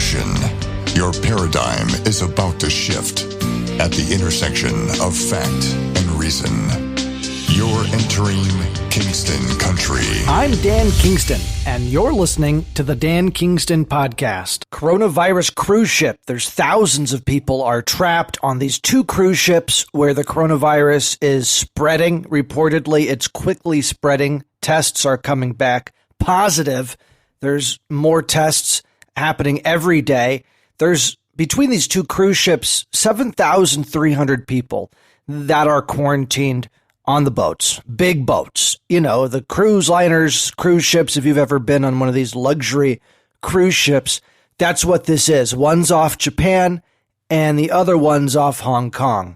caution. Your paradigm is about to shift at the intersection of fact and reason. You're entering Kingston Country. I'm Dan Kingston, and you're listening to the Dan Kingston Podcast. Coronavirus cruise ship. There's thousands of people are trapped on these two cruise ships where the coronavirus is spreading. Reportedly, it's quickly spreading. Tests are coming back positive. There's more tests happening every day. There's, between these two cruise ships, 7,300 people that are quarantined on the boats, big boats, you know, the cruise liners, cruise ships. If you've ever been on one of these luxury cruise ships, that's what this is. One's off Japan and the other one's off Hong Kong.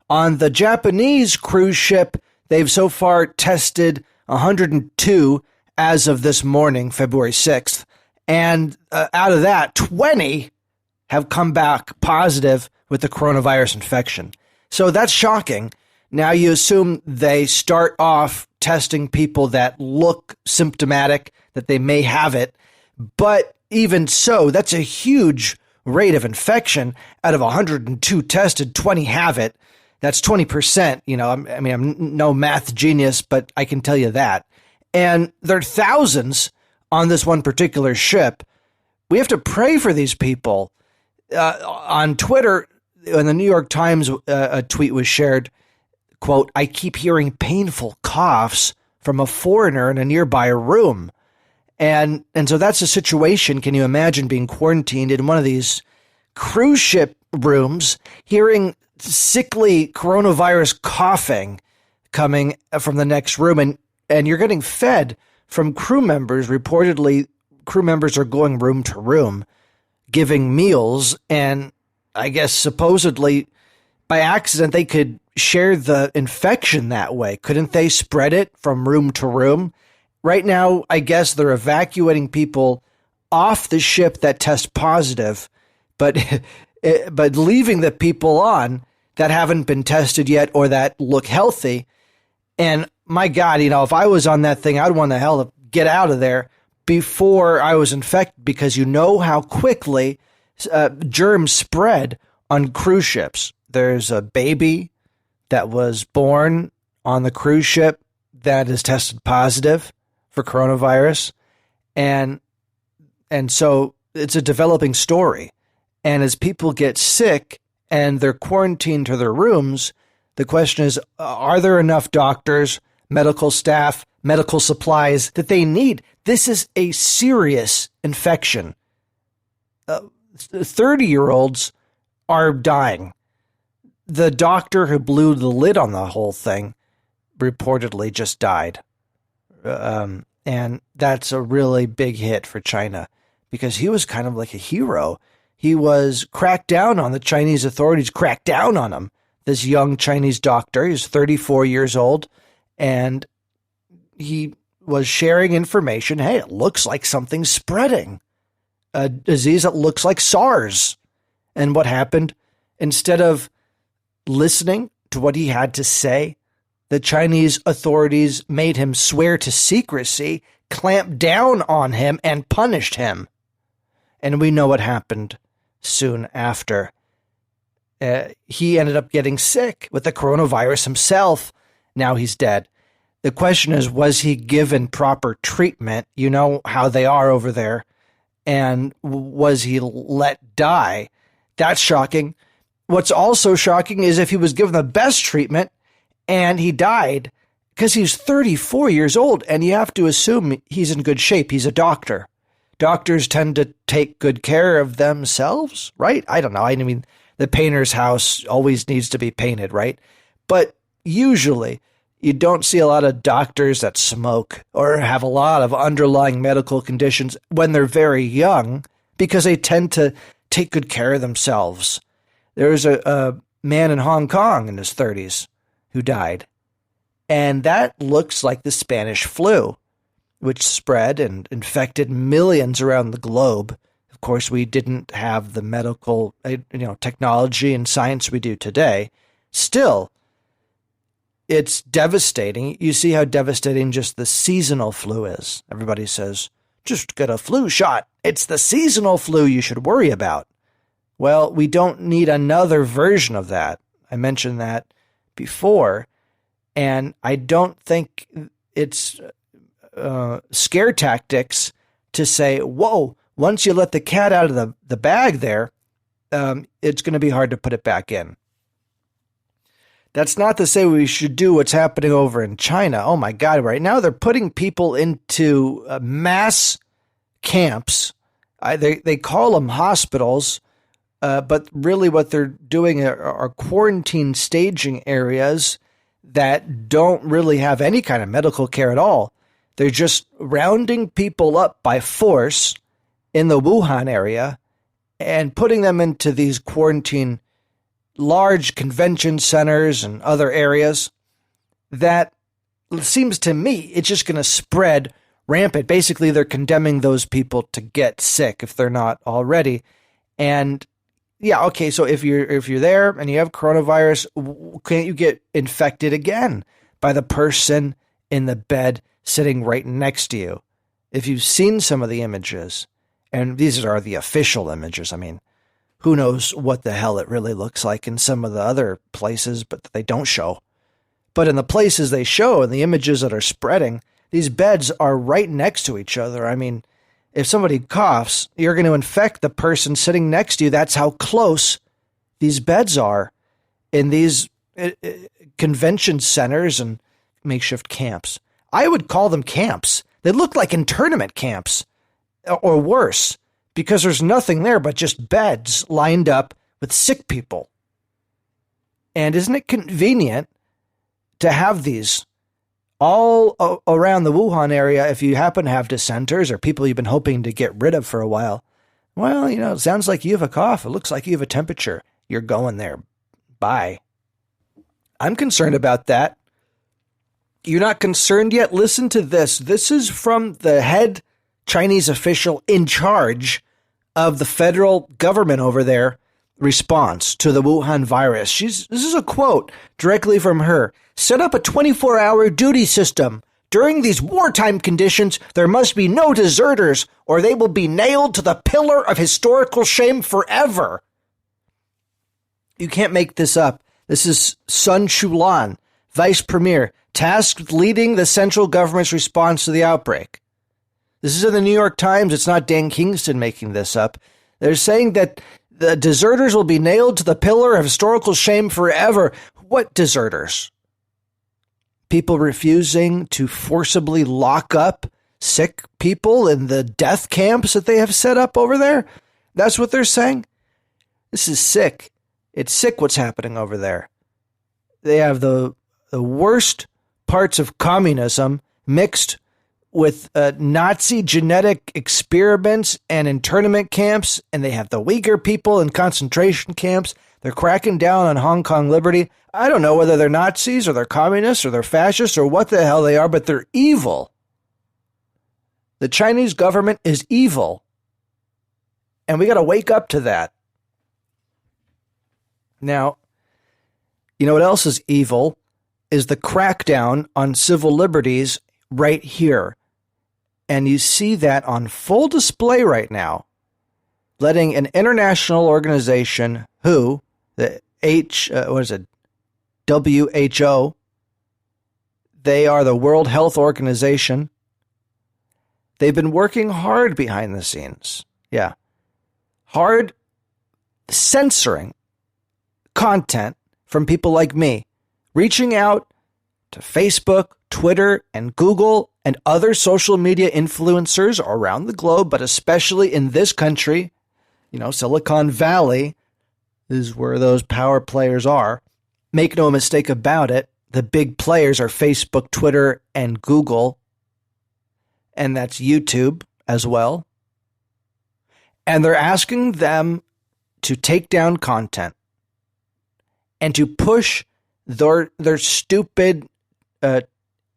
On the Japanese cruise ship, they've so far tested 102 as of this morning, February 6th. And out of that, 20 have come back positive with the coronavirus infection. So that's shocking. Now you assume they start off testing people that look symptomatic, that they may have it. But even so, that's a huge rate of infection. Out of 102 tested, 20 have it. That's 20%. You know, I'm no math genius, but I can tell you that. And there are thousands on this one particular ship. We have to pray for these people. On Twitter, in the New York Times, a tweet was shared, quote, "I keep hearing painful coughs from a foreigner in a nearby room." And so that's a situation. Can you imagine being quarantined in one of these cruise ship rooms, hearing sickly coronavirus coughing coming from the next room, and you're getting fed from crew members. Reportedly, crew members are going room to room, giving meals, and I guess supposedly by accident they could share the infection that way. Couldn't they spread it from room to room? Right now, I guess they're evacuating people off the ship that test positive, but leaving the people on that haven't been tested yet or that look healthy. And my God, you know, if I was on that thing, I'd want the hell to get out of there before I was infected, because you know how quickly germs spread on cruise ships. There's a baby that was born on the cruise ship that is tested positive for coronavirus. And so it's a developing story. And as people get sick and they're quarantined to their rooms, the question is, are there enough doctors, medical staff, medical supplies that they need? This is a serious infection. 30-year-olds are dying. The doctor who blew the lid on the whole thing reportedly just died. And that's a really big hit for China, because he was kind of like a hero. He was cracked down on. The Chinese authorities cracked down on him. This young Chinese doctor, he's 34 years old, and he was sharing information. Hey, it looks like something's spreading. A disease that looks like SARS. And what happened? Instead of listening to what he had to say, the Chinese authorities made him swear to secrecy, clamped down on him, and punished him. And we know what happened soon after. He ended up getting sick with the coronavirus himself. Now he's dead. The question is, was he given proper treatment? You know how they are over there. And was he let die? That's shocking. What's also shocking is if he was given the best treatment and he died, because he's 34 years old, and you have to assume he's in good shape. He's a doctor. Doctors tend to take good care of themselves, right? I don't know. I mean, the painter's house always needs to be painted, right? But usually you don't see a lot of doctors that smoke or have a lot of underlying medical conditions when they're very young, because they tend to take good care of themselves. There's a man in Hong Kong in his 30s who died. And that looks like the Spanish flu, which spread and infected millions around the globe. Of course, we didn't have the medical, technology and science we do today. Still, it's devastating. You see how devastating just the seasonal flu is. Everybody says, just get a flu shot. It's the seasonal flu you should worry about. Well, we don't need another version of that. I mentioned that before, and I don't think it's scare tactics to say, whoa, once you let the cat out of the bag there, it's going to be hard to put it back in. That's not to say we should do what's happening over in China. Oh my God, right now they're putting people into mass camps. They call them hospitals, but really what they're doing are quarantine staging areas that don't really have any kind of medical care at all. They're just rounding people up by force in the Wuhan area and putting them into these quarantine large convention centers and other areas that seems to me it's just going to spread rampant. Basically, they're condemning those people to get sick if they're not already. And yeah, okay, so if you're there and you have coronavirus, can't you get infected again by the person in the bed sitting right next to you? If you've seen some of the images, and these are the official images, I mean, who knows what the hell it really looks like in some of the other places, but they don't show. But in the places they show and the images that are spreading, these beds are right next to each other. I mean, if somebody coughs, you're going to infect the person sitting next to you. That's how close these beds are in these convention centers and makeshift camps. I would call them camps. They look like internment camps or worse, because there's nothing there but just beds lined up with sick people. And isn't it convenient to have these all around the Wuhan area if you happen to have dissenters or people you've been hoping to get rid of for a while? Well, it sounds like you have a cough. It looks like you have a temperature. You're going there. Bye. I'm concerned about that. You're not concerned yet? Listen to this. This is from the head Chinese official in charge of the federal government over there response to the Wuhan virus. This is a quote directly from her. Set up a 24-hour duty system. During these wartime conditions, there must be no deserters or they will be nailed to the pillar of historical shame forever. You can't make this up. This is Sun Chulan, vice premier, tasked with leading the central government's response to the outbreak. This is in the New York Times. It's not Dan Kingston making this up. They're saying that the deserters will be nailed to the pillar of historical shame forever. What deserters? People refusing to forcibly lock up sick people in the death camps that they have set up over there? That's what they're saying? This is sick. It's sick what's happening over there. They have the worst parts of communism mixed with Nazi genetic experiments and internment camps, and they have the Uyghur people in concentration camps. They're cracking down on Hong Kong liberty. I don't know whether they're Nazis or they're communists or they're fascists or what the hell they are, but they're evil. The Chinese government is evil, and we got to wake up to that. Now, you know what else is evil? Is the crackdown on civil liberties right here. And you see that on full display right now, letting an international organization who, the WHO, they are the World Health Organization. They've been working hard behind the scenes. Yeah. Hard censoring content from people like me, reaching out to Facebook, Twitter, and Google, and other social media influencers around the globe, but especially in this country. Silicon Valley is where those power players are. Make no mistake about it, the big players are Facebook, Twitter, and Google, and that's YouTube as well. And they're asking them to take down content and to push their stupid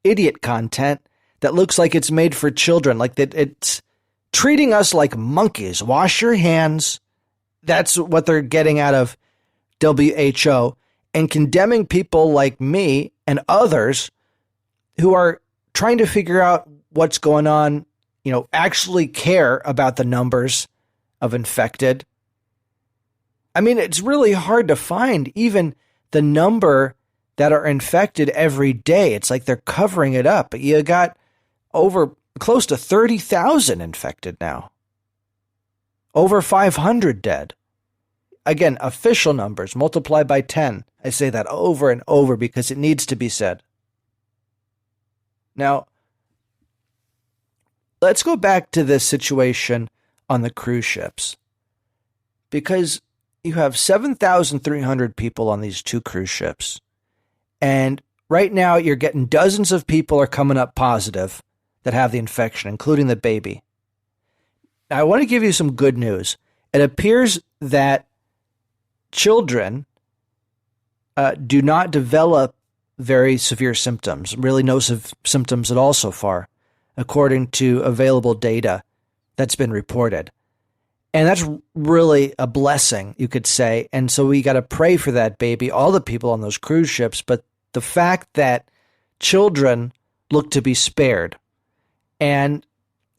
idiot content that looks like it's made for children, like that it's treating us like monkeys. Wash your hands. That's what they're getting out of WHO, and condemning people like me and others who are trying to figure out what's going on actually care about the numbers of infected. I mean, it's really hard to find even the number that are infected every day. It's like they're covering it up. You got over close to 30,000 infected now. Over 500 dead. Again, official numbers multiplied by 10. I say that over and over because it needs to be said. Now, let's go back to this situation on the cruise ships. Because you have 7,300 people on these 2 cruise ships. And right now you're getting dozens of people are coming up positive that have the infection, including the baby. Now, I want to give you some good news. It appears that children do not develop very severe symptoms, really no symptoms at all so far, according to available data that's been reported. And that's really a blessing, you could say. And so we got to pray for that baby, all the people on those cruise ships. But the fact that children look to be spared, and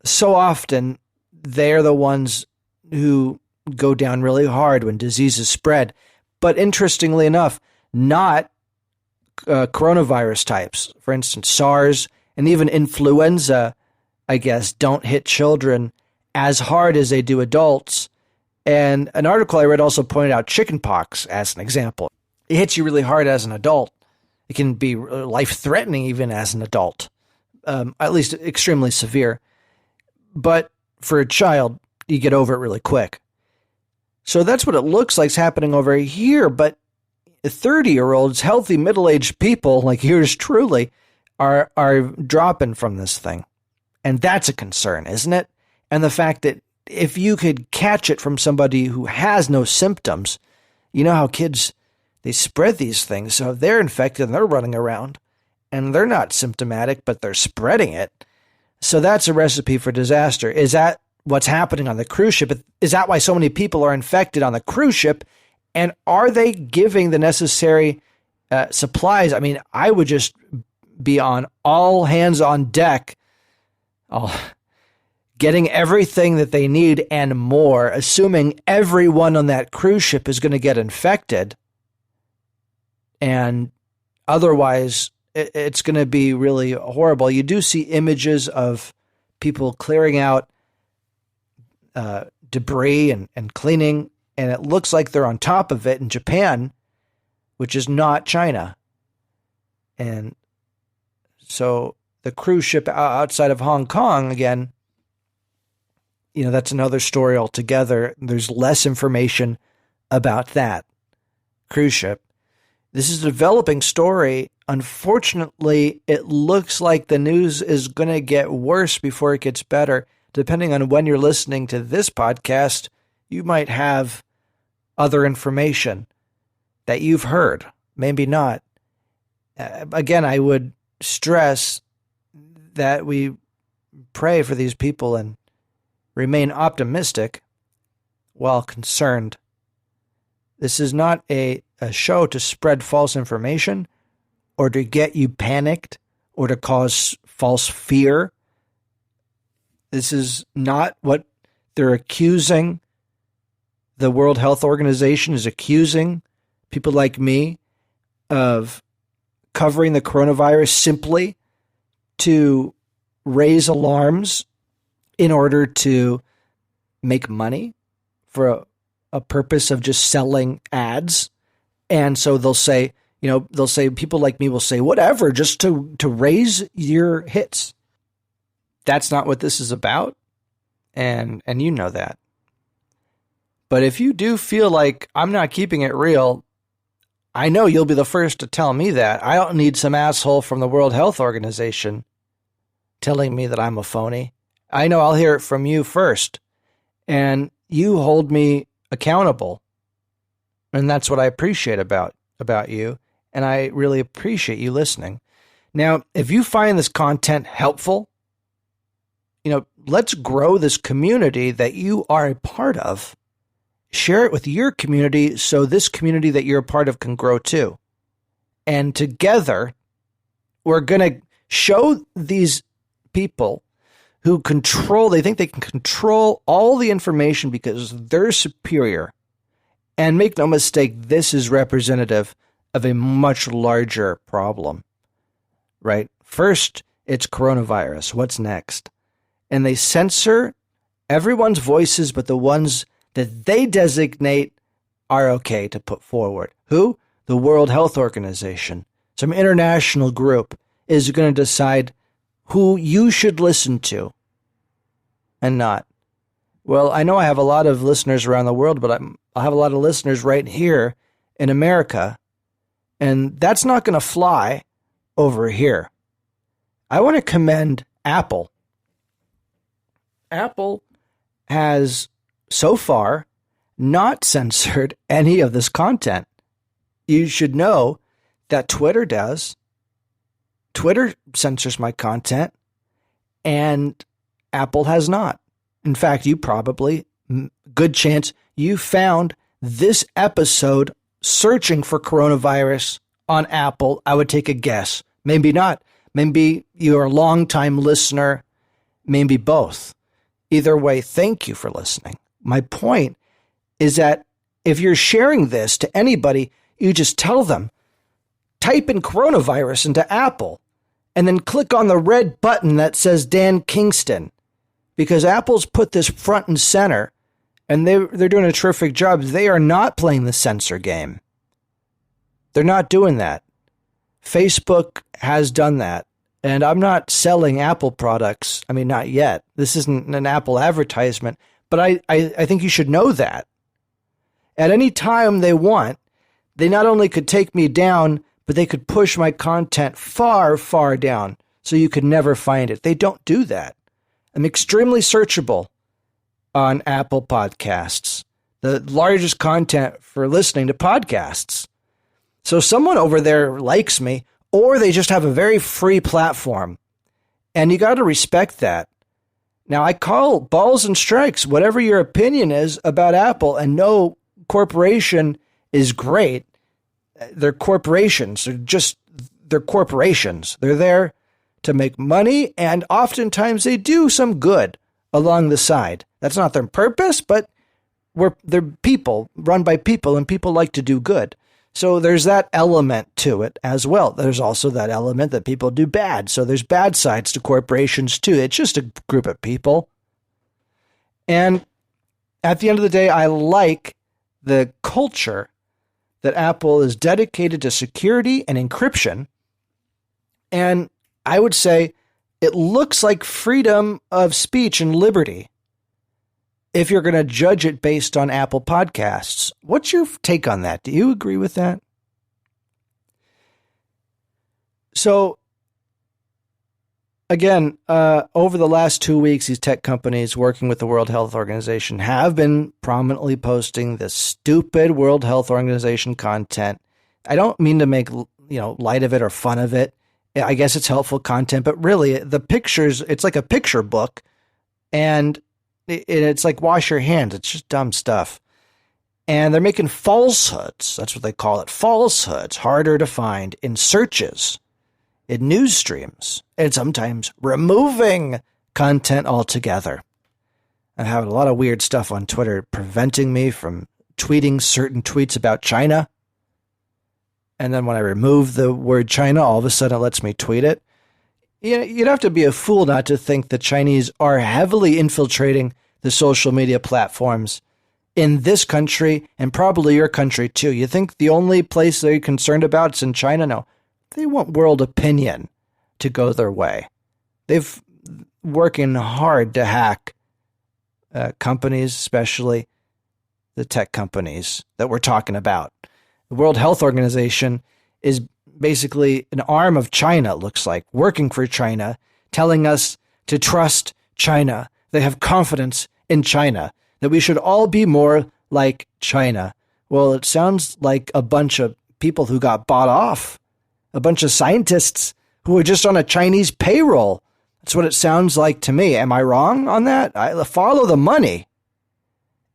so often they're the ones who go down really hard when diseases spread. But interestingly enough, not coronavirus types. For instance, SARS and even influenza, I guess, don't hit children as hard as they do adults. And an article I read also pointed out chickenpox as an example. It hits you really hard as an adult. It can be life-threatening even as an adult, at least extremely severe. But for a child, you get over it really quick. So that's what it looks like is happening over here. But 30-year-olds, healthy middle-aged people like yours truly are dropping from this thing. And that's a concern, isn't it? And the fact that if you could catch it from somebody who has no symptoms, you know how kids, they spread these things. So if they're infected and they're running around and they're not symptomatic, but they're spreading it. So that's a recipe for disaster. Is that what's happening on the cruise ship? Is that why so many people are infected on the cruise ship? And are they giving the necessary supplies? I mean, I would just be on all hands on deck, getting everything that they need and more, assuming everyone on that cruise ship is going to get infected. And otherwise, it's going to be really horrible. You do see images of people clearing out debris and cleaning, and it looks like they're on top of it in Japan, which is not China. And so the cruise ship outside of Hong Kong, again, that's another story altogether. There's less information about that cruise ship. This is a developing story. Unfortunately, it looks like the news is going to get worse before it gets better. Depending on when you're listening to this podcast, you might have other information that you've heard, maybe not. Again, I would stress that we pray for these people and remain optimistic while concerned. This is not a show to spread false information or to get you panicked or to cause false fear. This is not what they're accusing. The World Health Organization is accusing people like me of covering the coronavirus simply to raise alarms in order to make money for a purpose of just selling ads. And so they'll say, people like me will say, whatever, just to raise your hits. That's not what this is about. And you know that. But if you do feel like I'm not keeping it real, I know you'll be the first to tell me that. I don't need some asshole from the World Health Organization telling me that I'm a phony. I know I'll hear it from you first. And you hold me accountable. And that's what I appreciate about you. And I really appreciate you listening. Now, if you find this content helpful, let's grow this community that you are a part of. Share it with your community so this community that you're a part of can grow too. And together, we're going to show these people who they think they can control all the information because they're superior. And make no mistake, this is representative of a much larger problem, right? First, it's coronavirus. What's next? And they censor everyone's voices, but the ones that they designate are okay to put forward. Who? The World Health Organization. Some international group is going to decide who you should listen to and not. Well, I know I have a lot of listeners around the world, but I'll have a lot of listeners right here in America, and that's not going to fly over here. I want to commend Apple. Apple has so far not censored any of this content. You should know that Twitter does. Twitter censors my content, and Apple has not. In fact, you probably, good chance, you found this episode searching for coronavirus on Apple. I would take a guess. Maybe not. Maybe you're a longtime listener. Maybe both. Either way, thank you for listening. My point is that if you're sharing this to anybody, you just tell them, type in coronavirus into Apple, and then click on the red button that says Dan Kingston. Because Apple's put this front and center, and they're doing a terrific job. They are not playing the censor game. They're not doing that. Facebook has done that. And I'm not selling Apple products. I mean, not yet. This isn't an Apple advertisement. But I think you should know that. At any time they want, they not only could take me down, but they could push my content far, far down so you could never find it. They don't do that. I'm extremely searchable on Apple Podcasts, the largest content for listening to podcasts. So someone over there likes me, or they just have a very free platform, and you got to respect that. Now, I call balls and strikes, whatever your opinion is about Apple, and no corporation is great. They're corporations. They're corporations. They're there to make money, and oftentimes they do some good along the side. That's not their purpose, but they're people, run by people, and people like to do good. So there's that element to it as well. There's also that element that people do bad. So there's bad sides to corporations too. It's just a group of people. And at the end of the day, I like the culture that Apple is dedicated to security and encryption. And I would say it looks like freedom of speech and liberty if you're going to judge it based on Apple Podcasts. What's your take on that? Do you agree with that? So, again, over the last 2 weeks, these tech companies working with the World Health Organization have been prominently posting this stupid World Health Organization content. I don't mean to make light of it or fun of it. I guess it's helpful content, but really the pictures, it's like a picture book, and it's like wash your hands. It's just dumb stuff. And they're making falsehoods. That's what they call it. Falsehoods, harder to find in searches, in news streams, and sometimes removing content altogether. I have a lot of weird stuff on Twitter preventing me from tweeting certain tweets about China. And then when I remove the word China, all of a sudden it lets me tweet it. You'd have to be a fool not to think the Chinese are heavily infiltrating the social media platforms in this country and probably your country too. You think the only place they're concerned about is in China? No, they want world opinion to go their way. They've working hard to hack companies, especially the tech companies that we're talking about. The World Health Organization is basically an arm of China, it looks like, working for China, telling us to trust China. They have confidence in China, that we should all be more like China. Well, it sounds like a bunch of people who got bought off, a bunch of scientists who are just on a Chinese payroll. That's what it sounds like to me. Am I wrong on that? I follow the money.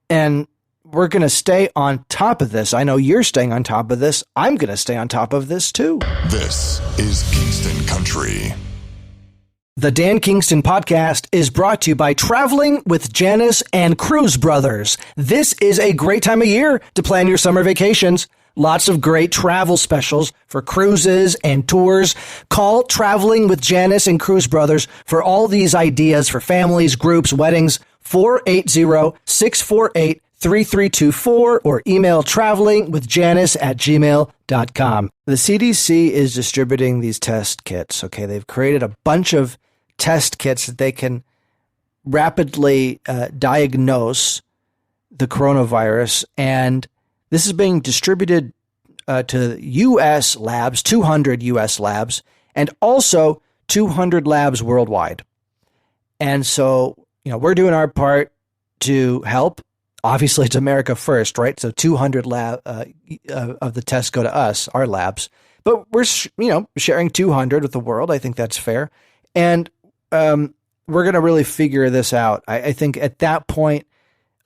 And we're going to stay on top of this. I know you're staying on top of this. I'm going to stay on top of this too. This is Kingston Country. The Dan Kingston Podcast is brought to you by Traveling with Janice and Cruise Brothers. This is a great time of year to plan your summer vacations. Lots of great travel specials for cruises and tours. Call Traveling with Janice and Cruise Brothers for all these ideas for families, groups, weddings. 480-648-3324 or email travelingwithjanice@gmail.com. The CDC is distributing these test kits. Okay, they've created a bunch of test kits that they can rapidly diagnose the coronavirus, and this is being distributed to U.S. labs, 200 U.S. labs, and also 200 labs worldwide. And so, we're doing our part to help. Obviously, it's America first, right? So 200 of the tests go to us, our labs. But we're, sharing 200 with the world. I think that's fair. And we're going to really figure this out. I think at that point,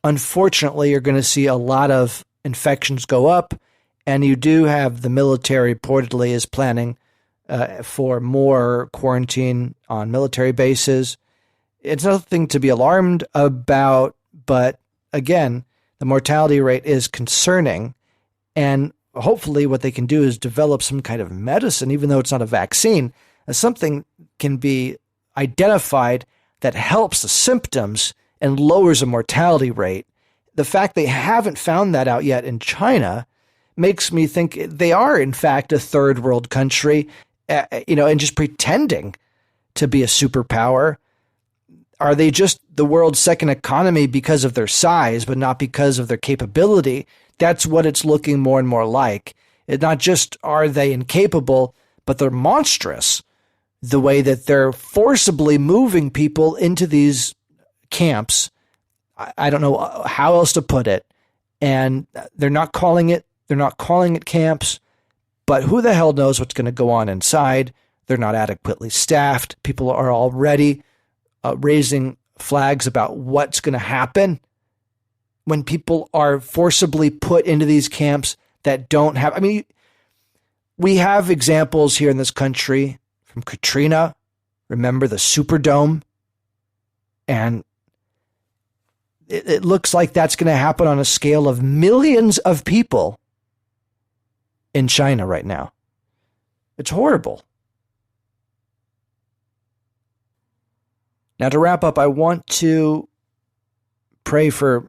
unfortunately, you're going to see a lot of infections go up. And you do have the military reportedly is planning for more quarantine on military bases. It's nothing to be alarmed about, but again, the mortality rate is concerning, and hopefully what they can do is develop some kind of medicine, even though it's not a vaccine, something can be identified that helps the symptoms and lowers the mortality rate. The fact they haven't found that out yet in China makes me think they are, in fact, a third world country, and just pretending to be a superpower. Are they just the world's second economy because of their size, but not because of their capability? That's what it's looking more and more like. It's not just are they incapable, but they're monstrous. The way that they're forcibly moving people into these camps, I don't know how else to put it. And they're not calling it camps, but who the hell knows what's going to go on inside? They're not adequately staffed. People are already raising flags about what's going to happen when people are forcibly put into these camps that don't have. I mean, we have examples here in this country from Katrina. Remember the Superdome? And it looks like that's going to happen on a scale of millions of people in China right now. It's horrible. Now, to wrap up, I want to pray for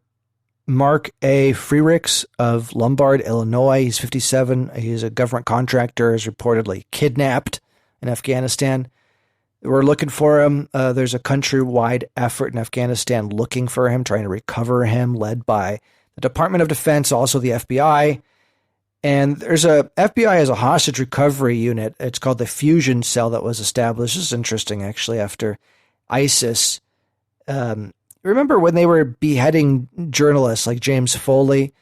Mark A. Freiricks of Lombard, Illinois. He's 57. He's a government contractor, is reportedly kidnapped in Afghanistan. We're looking for him. There's a countrywide effort in Afghanistan looking for him, trying to recover him, led by the Department of Defense, also the FBI. And there's FBI has a hostage recovery unit. It's called the Fusion Cell that was established. This is interesting, actually, after ISIS. Remember when they were beheading journalists like James Foley?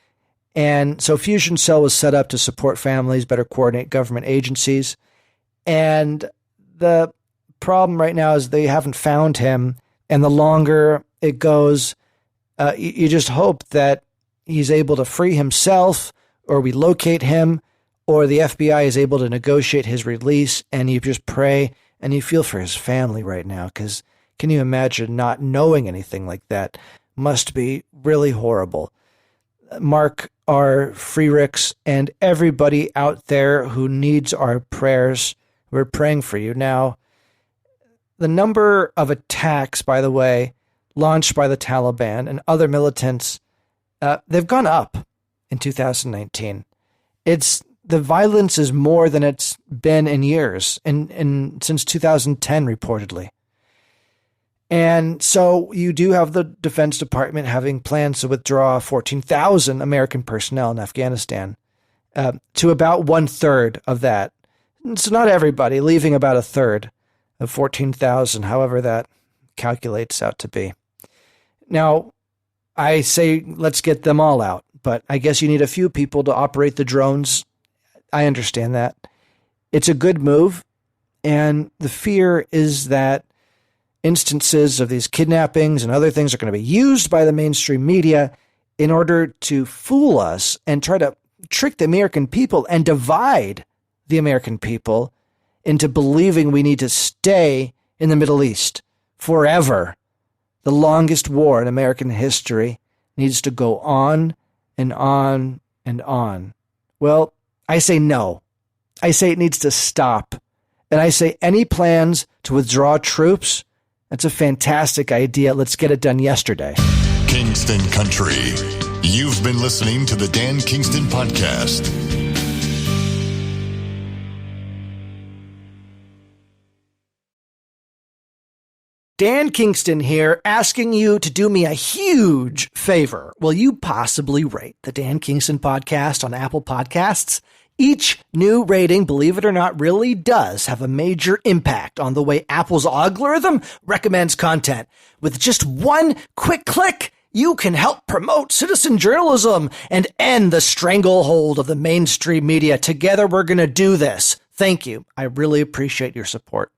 And so Fusion Cell was set up to support families, better coordinate government agencies. And the problem right now is they haven't found him. And the longer it goes, you just hope that he's able to free himself, or we locate him, or the FBI is able to negotiate his release. And you just pray and you feel for his family right now, because can you imagine not knowing anything like that? Must be really horrible. Mark R. Freiricks and everybody out there who needs our prayers, we're praying for you. Now, the number of attacks, by the way, launched by the Taliban and other militants, they've gone up in 2019. The violence is more than it's been in years, and since 2010, reportedly. And so you do have the Defense Department having plans to withdraw 14,000 American personnel in Afghanistan, to about 1/3 of that. So not everybody, leaving about 1/3 of 14,000, however that calculates out to be. Now, I say let's get them all out, but I guess you need a few people to operate the drones. I understand that. It's a good move, and the fear is that instances of these kidnappings and other things are going to be used by the mainstream media in order to fool us and try to trick the American people and divide the American people into believing we need to stay in the Middle East forever. The longest war in American history needs to go on and on and on. Well, I say no. I say it needs to stop. And I say any plans to withdraw troops, that's a fantastic idea. Let's get it done yesterday. Kingston Country. You've been listening to the Dan Kingston Podcast. Dan Kingston here, asking you to do me a huge favor. Will you possibly rate the Dan Kingston Podcast on Apple Podcasts? Each new rating, believe it or not, really does have a major impact on the way Apple's algorithm recommends content. With just one quick click, you can help promote citizen journalism and end the stranglehold of the mainstream media. Together, we're going to do this. Thank you. I really appreciate your support.